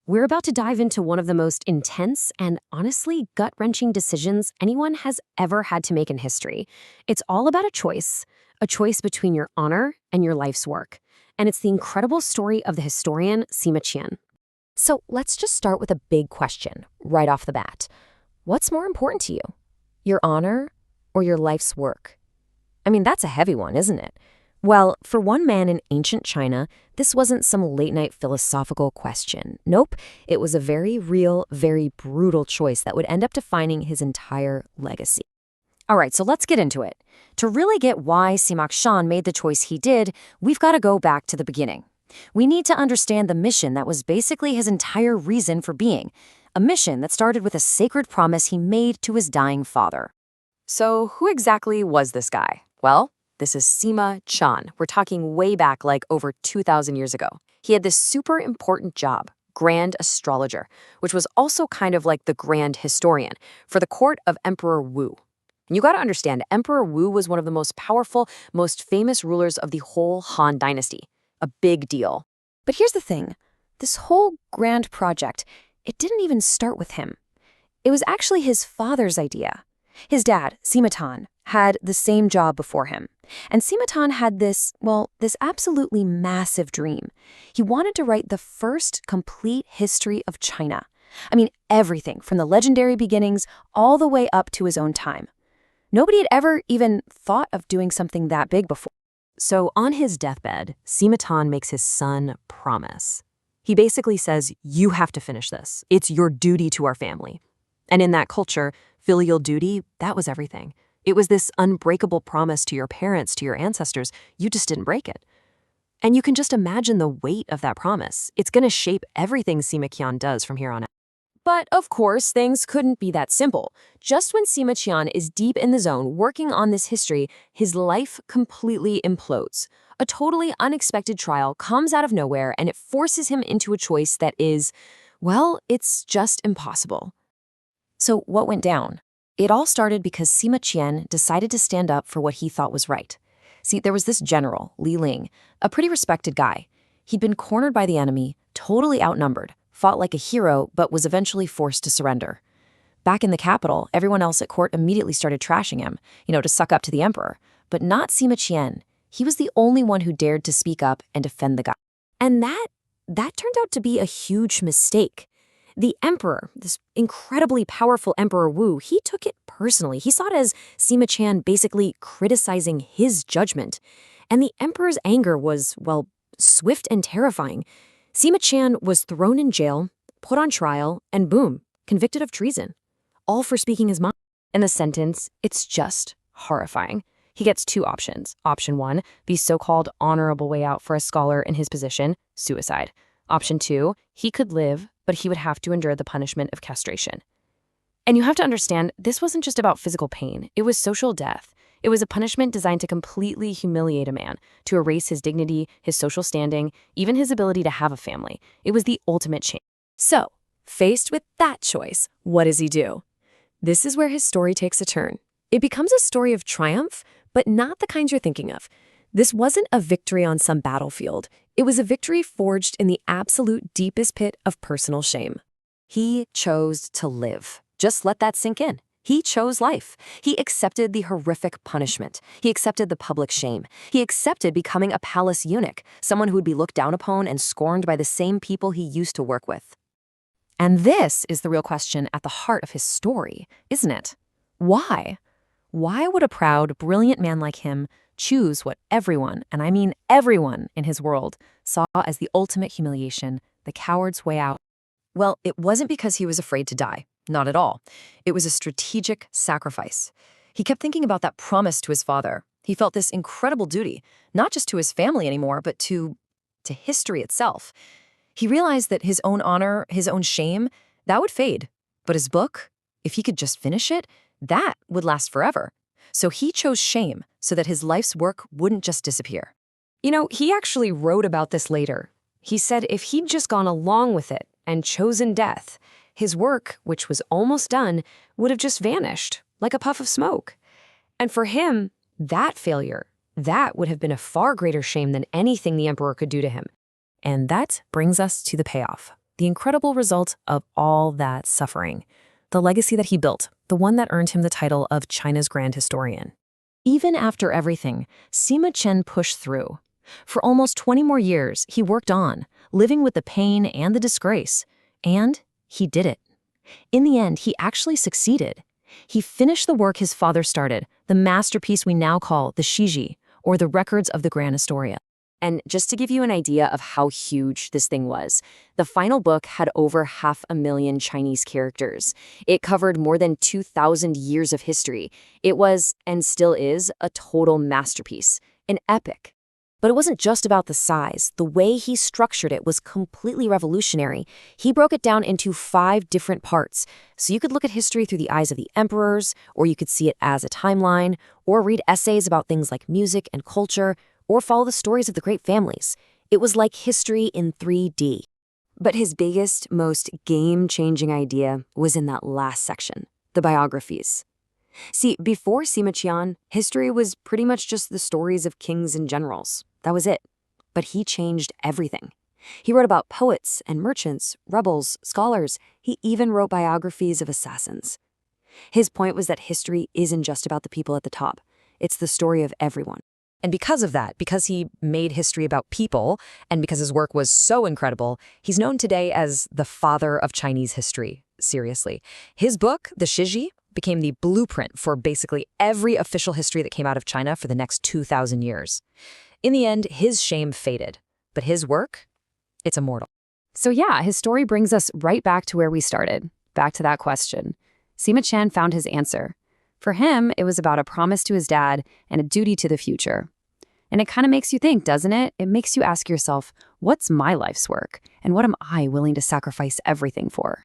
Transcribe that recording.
We're about to dive into one of the most intense and honestly gut-wrenching decisions anyone has ever had to make in history. It's all about a choice between your honor and your life's work. And it's the incredible story of the historian Sima Qian. So let's just start with a big question right off the bat. What's more important to you? Your honor or your life's work? I mean, that's a heavy one, isn't it? Well, for one man in ancient China, this wasn't some late-night philosophical question. Nope, it was a very real, very brutal choice that would end up defining his entire legacy. All right, so let's get into it. To really get why Sima Qian made the choice he did, we've got to go back to the beginning. We need to understand the mission that was basically his entire reason for being, a mission that started with a sacred promise he made to his dying father. So who exactly was this guy? Well, this is Sima Qian. We're talking way back, like over 2,000 years ago. He had this super important job, Grand Astrologer, which was also kind of like the Grand Historian for the court of Emperor Wu. And you got to understand, Emperor Wu was one of the most powerful, most famous rulers of the whole Han Dynasty. A big deal. But here's the thing. This whole grand project, it didn't even start with him. It was actually his father's idea. His dad, Sima Qian, had the same job before him. And Sima Qian had this absolutely massive dream. He wanted to write the first complete history of China. I mean, everything from the legendary beginnings all the way up to his own time. Nobody had ever even thought of doing something that big before. So on his deathbed, Sima Qian makes his son promise. He basically says, you have to finish this. It's your duty to our family. And in that culture, filial duty, that was everything. It was this unbreakable promise to your parents, to your ancestors. You just didn't break it. And you can just imagine the weight of that promise. It's going to shape everything Sima Qian does from here on out. But of course, things couldn't be that simple. Just when Sima Qian is deep in the zone working on this history, his life completely implodes. A totally unexpected trial comes out of nowhere and it forces him into a choice that is, well, it's just impossible. So what went down? It all started because Sima Qian decided to stand up for what he thought was right. See, there was this general, Li Ling, a pretty respected guy. He'd been cornered by the enemy, totally outnumbered, fought like a hero, but was eventually forced to surrender. Back in the capital, everyone else at court immediately started trashing him, to suck up to the emperor. But not Sima Qian. He was the only one who dared to speak up and defend the guy. And that turned out to be a huge mistake. The emperor, this incredibly powerful Emperor Wu, he took it personally. He saw it as Sima Qian basically criticizing his judgment. And the emperor's anger was, well, swift and terrifying. Sima Qian was thrown in jail, put on trial, and boom, convicted of treason. All for speaking his mind. In the sentence, it's just horrifying. He gets two options. Option 1, the so-called honorable way out for a scholar in his position, suicide. Option 2, he could live, but he would have to endure the punishment of castration. And you have to understand, this wasn't just about physical pain. It was social death. It was a punishment designed to completely humiliate a man, to erase his dignity, his social standing, even his ability to have a family. It was the ultimate shame. So, faced with that choice, what does he do? This is where his story takes a turn. It becomes a story of triumph, but not the kind you're thinking of. This wasn't a victory on some battlefield. It was a victory forged in the absolute deepest pit of personal shame. He chose to live. Just let that sink in. He chose life. He accepted the horrific punishment. He accepted the public shame. He accepted becoming a palace eunuch, someone who would be looked down upon and scorned by the same people he used to work with. And this is the real question at the heart of his story, isn't it? Why? Why would a proud, brilliant man like him choose what everyone, and I mean everyone in his world, saw as the ultimate humiliation, the coward's way out? Well, it wasn't because he was afraid to die. Not at all. It was a strategic sacrifice. He kept thinking about that promise to his father. He felt this incredible duty, not just to his family anymore, but to history itself. He realized that his own honor, his own shame, that would fade. But his book, if he could just finish it, that would last forever. So he chose shame so that his life's work wouldn't just disappear. He actually wrote about this later. He said if he'd just gone along with it and chosen death, his work, which was almost done, would have just vanished, like a puff of smoke. And for him, that failure, that would have been a far greater shame than anything the emperor could do to him. And that brings us to the payoff. the incredible result of all that suffering. The legacy that he built, the one that earned him the title of China's Grand Historian. Even after everything, Sima Qian pushed through. For almost 20 more years, he worked on, living with the pain and the disgrace. And he did it. In the end, he actually succeeded. He finished the work his father started, the masterpiece we now call the Shiji, or the Records of the Grand Historia. And just to give you an idea of how huge this thing was, the final book had over 500,000 Chinese characters. It covered more than 2,000 years of history. It was, and still is, a total masterpiece, an epic. But it wasn't just about the size. The way he structured it was completely revolutionary. He broke it down into 5 different parts. So you could look at history through the eyes of the emperors, or you could see it as a timeline, or read essays about things like music and culture, or follow the stories of the great families. It was like history in 3D. But his biggest, most game-changing idea was in that last section, the biographies. See, before Sima Qian, history was pretty much just the stories of kings and generals. That was it. But he changed everything. He wrote about poets and merchants, rebels, scholars. He even wrote biographies of assassins. His point was that history isn't just about the people at the top. It's the story of everyone. And because of that, because he made history about people, and because his work was so incredible, he's known today as the father of Chinese history. Seriously. His book, the Shiji, became the blueprint for basically every official history that came out of China for the next 2,000 years. In the end, his shame faded. But his work, it's immortal. So yeah, his story brings us right back to where we started, back to that question. Sima Qian found his answer. For him, it was about a promise to his dad and a duty to the future. And it kind of makes you think, doesn't it? It makes you ask yourself, what's my life's work? And what am I willing to sacrifice everything for?